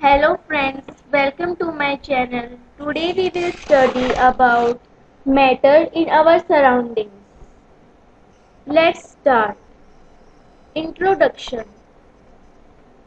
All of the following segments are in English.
Hello friends, welcome to my channel. Today we will study about matter in our surroundings. Let's start. Introduction.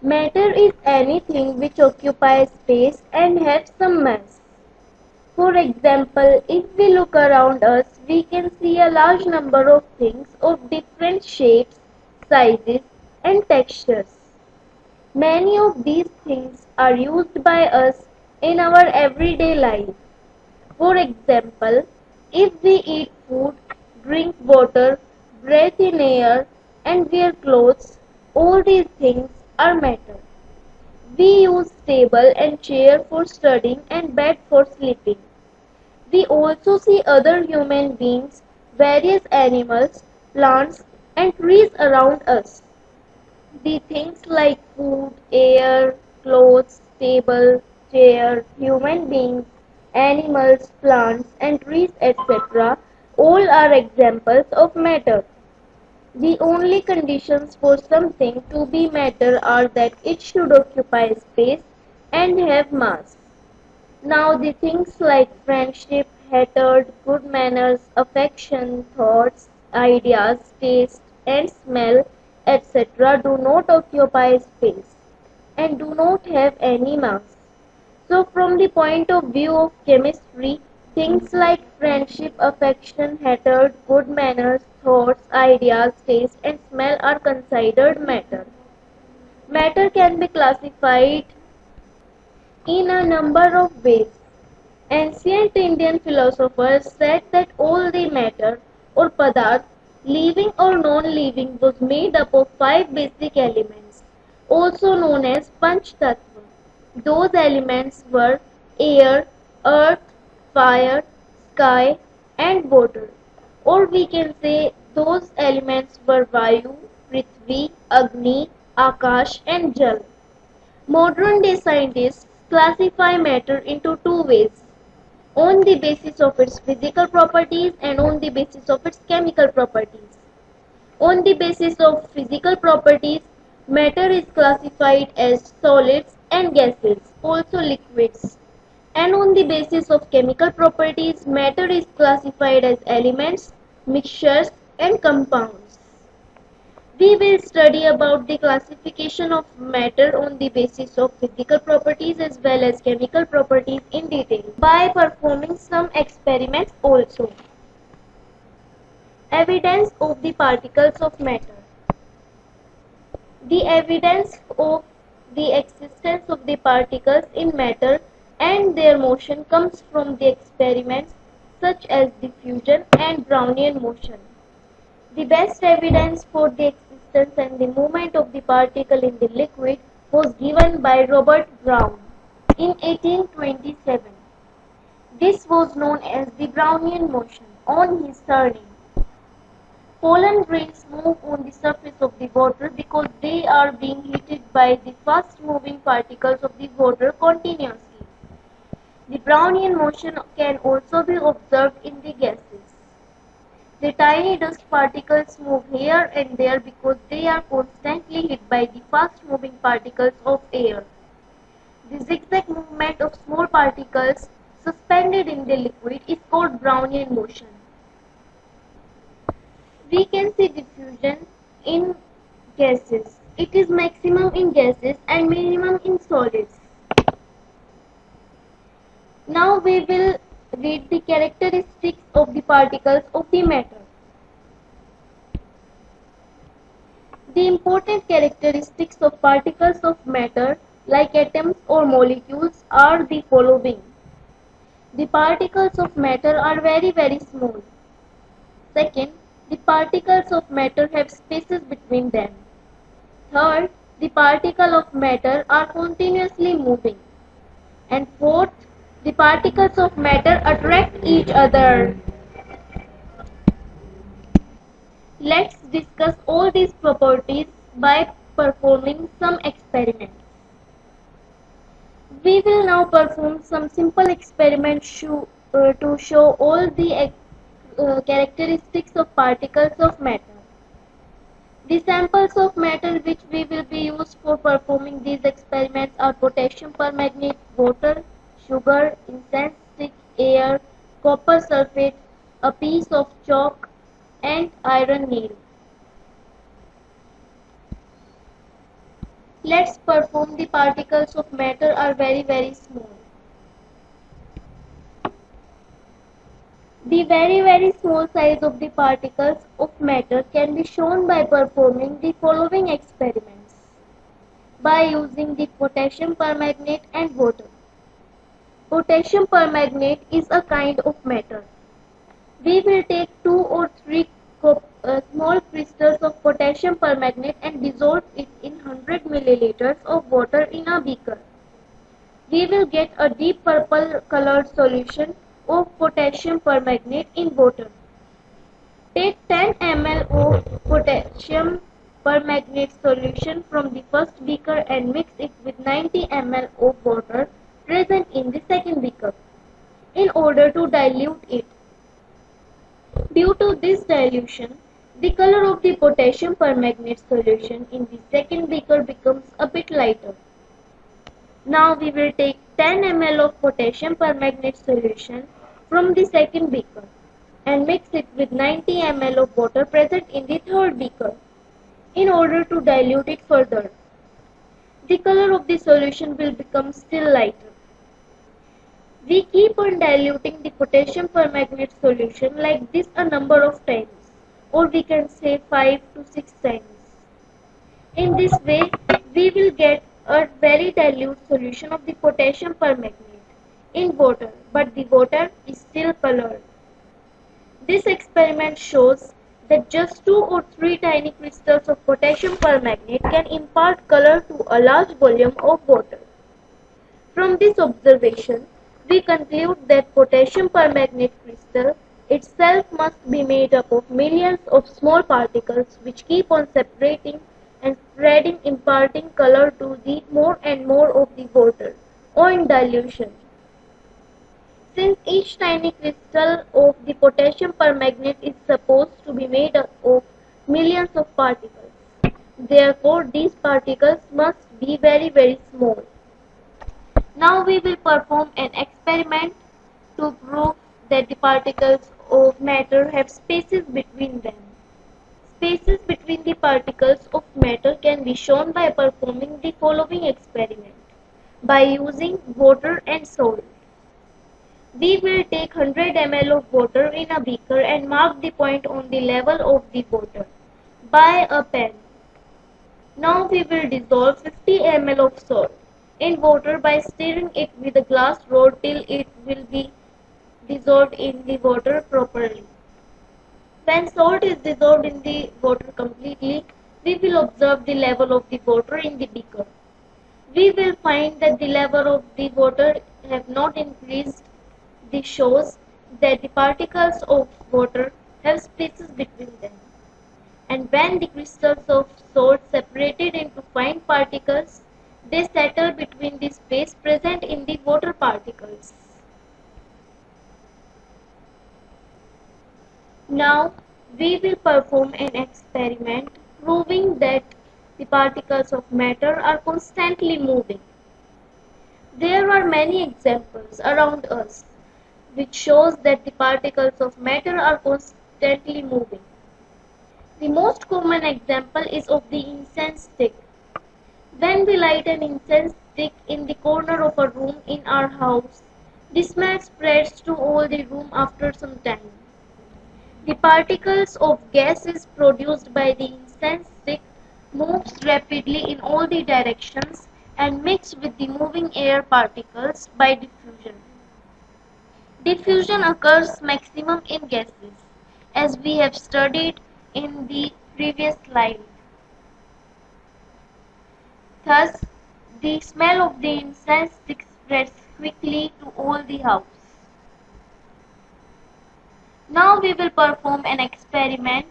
Matter is anything which occupies space and has some mass. For example, if we look around us, we can see a large number of things of different shapes, sizes and textures. Many of these things are used by us in our everyday life. For example, if we eat food, drink water, breathe in air, and wear clothes, all these things are matter. We use table and chair for studying and bed for sleeping. We also see other human beings, various animals, plants, and trees around us. The things like food, air, clothes, table, chair, human beings, animals, plants, and trees, etc., all are examples of matter. The only conditions for something to be matter are that it should occupy space and have mass. Now the things like friendship, hatred, good manners, affection, thoughts, ideas, taste and smell, etc. do not occupy space and do not have any mass. So from the point of view of chemistry, things like friendship, affection, hatred, good manners, thoughts, ideas, taste and smell are considered matter. Matter can be classified in a number of ways. Ancient Indian philosophers said that all the matter or padarth, living or non-living, was made up of five basic elements, also known as Panch Tattva. Those elements were air, earth, fire, sky, and water. Or we can say those elements were Vayu, Prithvi, Agni, Akash, and Jal. Modern day scientists classify matter into two ways, on the basis of its physical properties and on the basis of its chemical properties. On the basis of physical properties, matter is classified as solids and gases, also liquids. And on the basis of chemical properties, matter is classified as elements, mixtures and compounds. We will study about the classification of matter on the basis of physical properties as well as chemical properties in detail by performing some experiments also. Evidence of the particles of matter. The evidence of the existence of the particles in matter and their motion comes from the experiments such as diffusion and Brownian motion. The best evidence for the existence and the movement of the particle in the liquid was given by Robert Brown in 1827. This was known as the Brownian motion on his surname. Pollen grains move on the surface of the water because they are being heated by the fast moving particles of the water continuously. The Brownian motion can also be observed in the gases. The tiny dust particles move here and there because they are constantly hit by the fast moving particles of air. The zigzag movement of small particles suspended in the liquid is called Brownian motion. We can see diffusion in gases. It is maximum in gases and minimum in solids. Now we will read the characteristics of the particles of the matter. The important characteristics of particles of matter like atoms or molecules are the following. The particles of matter are very small. Second, the particles of matter have spaces between them. Third, the particles of matter are continuously moving. And fourth, the particles of matter attract each other. Let's discuss all these properties by performing some experiments. We will now perform some simple experiments to show all the characteristics of particles of matter. The samples of matter which we will be used for performing these experiments are potassium permanganate, water, sugar, incense stick, air, copper sulfate, a piece of chalk, and iron nail. Let's perform. The particles of matter are very small. The very small size of the particles of matter can be shown by performing the following experiments by using the potassium permanganate and water. Potassium permanganate is a kind of matter. We will take 2 or 3 small crystals of potassium permanganate and dissolve it in 100 milliliters of water in a beaker. We will get a deep purple colored solution of potassium permanganate in water. Take 10 ml of potassium permanganate solution from the first beaker and mix it with 90 ml of water present in the second beaker in order to dilute it. Due to this dilution, the color of the potassium permanganate solution in the second beaker becomes a bit lighter. Now we will take 10 ml of potassium permanganate solution from the second beaker and mix it with 90 ml of water present in the third beaker in order to dilute it further. The color of the solution will become still lighter. We keep on diluting the potassium permanganate solution like this a number of times, or we can say 5 to 6 times. In this way, we will get a very dilute solution of the potassium permanganate in water, but the water is still colored. This experiment shows that just 2 or 3 tiny crystals of potassium permanganate can impart color to a large volume of water. From this observation, we conclude that potassium permanganate crystal itself must be made up of millions of small particles which keep on separating and spreading, imparting color to the more and more of the water or in dilution. Since each tiny crystal of the potassium permanganate is supposed to be made up of millions of particles, therefore these particles must be very small. Now we will perform an experiment to prove that the particles of matter have spaces between them. Spaces between the particles of matter can be shown by performing the following experiment by using water and salt. We will take 100 ml of water in a beaker and mark the point on the level of the water by a pen. Now we will dissolve 50 ml of salt in water by stirring it with a glass rod till it will be dissolved in the water properly. When salt is dissolved in the water completely, we will observe the level of the water in the beaker. We will find that the level of the water have not increased. This shows that the particles of water have spaces between them. And when the crystals of salt separated into fine particles, they settle between the space present in the water particles. Now we will perform an experiment proving that the particles of matter are constantly moving. There are many examples around us which shows that the particles of matter are constantly moving. The most common example is of the incense stick. When we light an incense stick in the corner of a room in our house, the smell spreads to all the room after some time. The particles of gases produced by the incense stick moves rapidly in all the directions and mix with the moving air particles by diffusion. Diffusion occurs maximum in gases, as we have studied in the previous slide. Thus, the smell of the incense stick spreads quickly to all the house. Now we will perform an experiment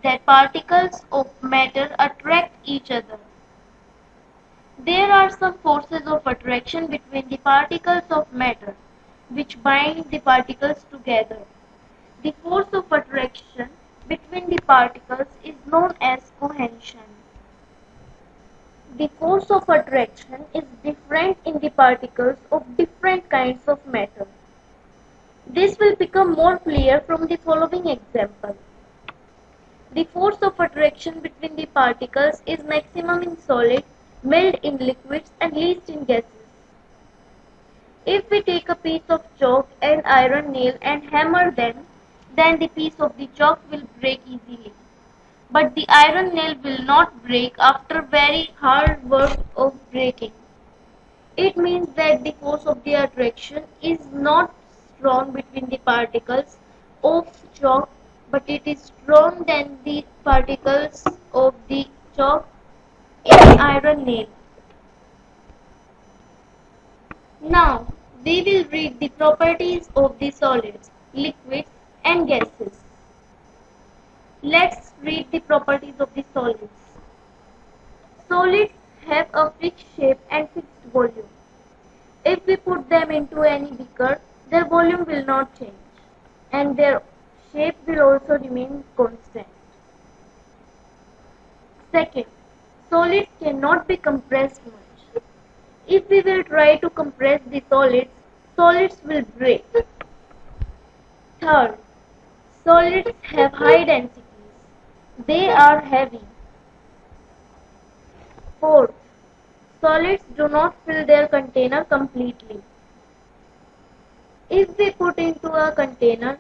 that particles of matter attract each other. There are some forces of attraction between the particles of matter which bind the particles together. The force of attraction between the particles is known as cohesion. The force of attraction is different in the particles of different kinds of matter. This will become more clear from the following example. The force of attraction between the particles is maximum in solid, mild in liquids, and least in gases. If we take a piece of chalk and iron nail and hammer them, then the piece of the chalk will break easily. But the iron nail will not break after very hard work of breaking. It means that the force of the attraction is not strong between the particles of chalk, but it is strong than the particles of the chalk in the iron nail. Now, we will read the properties of the solids, liquids and gases. Let's read the properties of the solids. Solids have a fixed shape and fixed volume. If we put them into any beaker, their volume will not change and their shape will also remain constant. Second, solids cannot be compressed much. If we will try to compress the solids, solids will break. Third, solids have high densities. They are heavy. Fourth, solids do not fill their container completely. If we put into a container,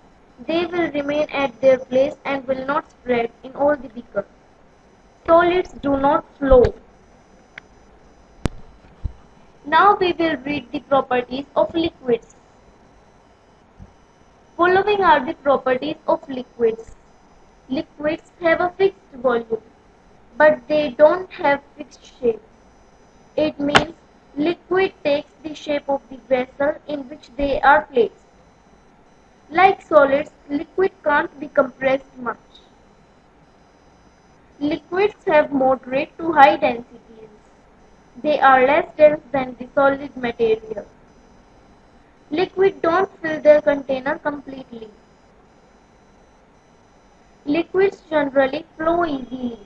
they will remain at their place and will not spread in all the beaker. Solids do not flow. Now we will read the properties of liquids. Following are the properties of liquids. Liquids have a fixed volume, but they don't have fixed shape. It means liquid takes the shape of the vessel in which they are placed. Like solids, liquid can't be compressed much. Liquids have moderate to high densities. They are less dense than the solid material. Liquids don't fill their container completely. Liquids generally flow easily.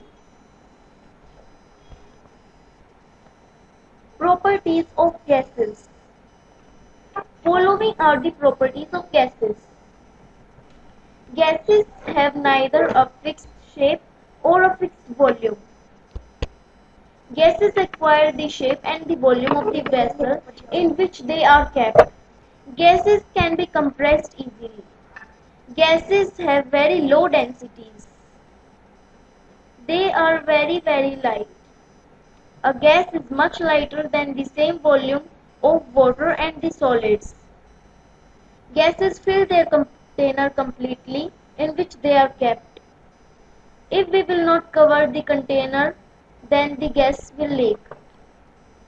Properties of gases. Following are the properties of gases. Gases have neither a fixed shape or a fixed volume. Gases acquire the shape and the volume of the vessel in which they are kept. Gases can be compressed easily. Gases have very low densities. They are very light. A gas is much lighter than the same volume of water and the solids. Gases fill their container completely in which they are kept. If we will not cover the container, then the gas will leak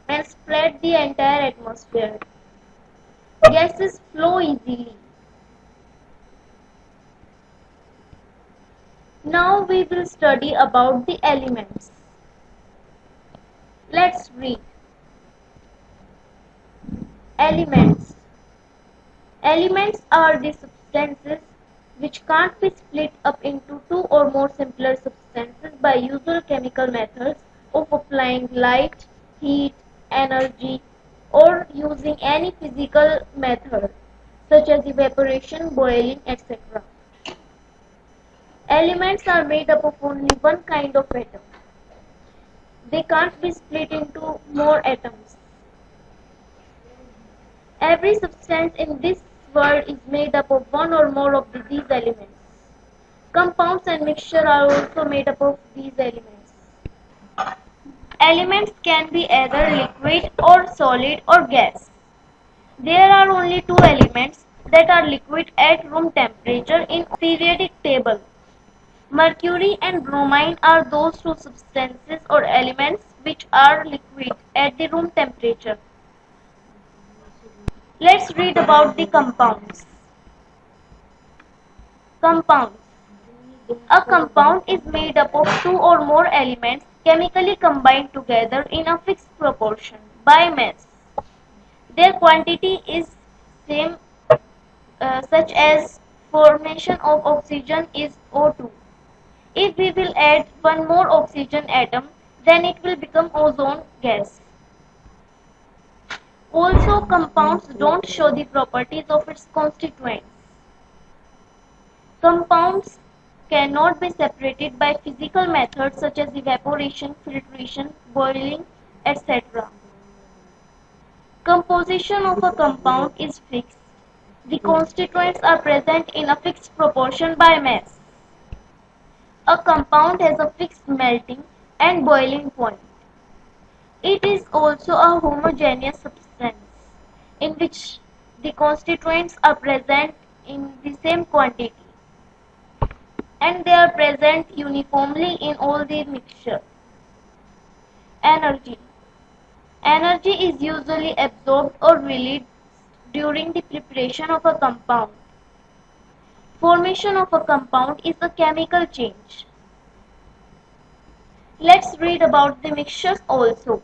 and spread the entire atmosphere. Gases flow easily. Now we will study about the elements. Let's read. Elements. Elements are the substances which can't be split up into two or more simpler substances by usual chemical methods of applying light, heat, energy, or using any physical method such as evaporation, boiling, etc. Elements are made up of only one kind of atom. They can't be split into more atoms. Every substance in this world is made up of one or more of these elements. Compounds and mixture are also made up of these elements. Elements can be either liquid or solid or gas. There are only two elements that are liquid at room temperature in periodic table. Mercury and bromine are those two substances or elements which are liquid at the room temperature. Let's read about the compounds. Compounds. A compound is made up of two or more elements chemically combined together in a fixed proportion by mass. Their quantity is same such as formation of oxygen is O2. If we will add one more oxygen atom, then it will become ozone gas. Also, compounds don't show the properties of its constituents. Compounds cannot be separated by physical methods such as evaporation, filtration, boiling, etc. Composition of a compound is fixed. The constituents are present in a fixed proportion by mass. A compound has a fixed melting and boiling point. It is also a homogeneous substance in which the constituents are present in the same quantity and they are present uniformly in all the mixture. Energy. Energy is usually absorbed or released during the preparation of a compound. Formation of a compound is a chemical change. Let's read about the mixtures also.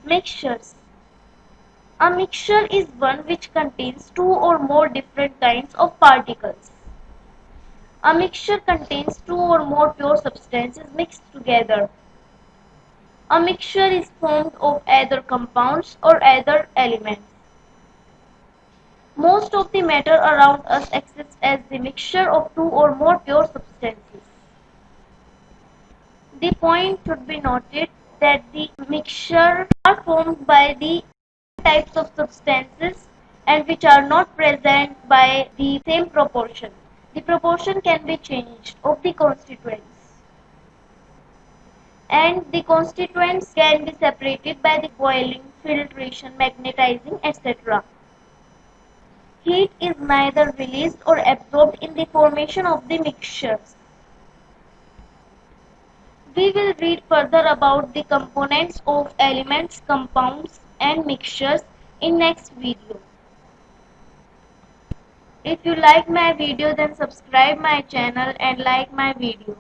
Mixtures. A mixture is one which contains two or more different kinds of particles. A mixture contains two or more pure substances mixed together. A mixture is formed of either compounds or either elements. Most of the matter around us exists as the mixture of two or more pure substances. The point should be noted that the mixture are formed by the types of substances and which are not present by the same proportion. The proportion can be changed of the constituents. And the constituents can be separated by the boiling, filtration, magnetizing, etc. Heat is neither released or absorbed in the formation of the mixtures. We will read further about the components of elements, compounds and mixtures in next video. If you like my video, then subscribe my channel and like my video.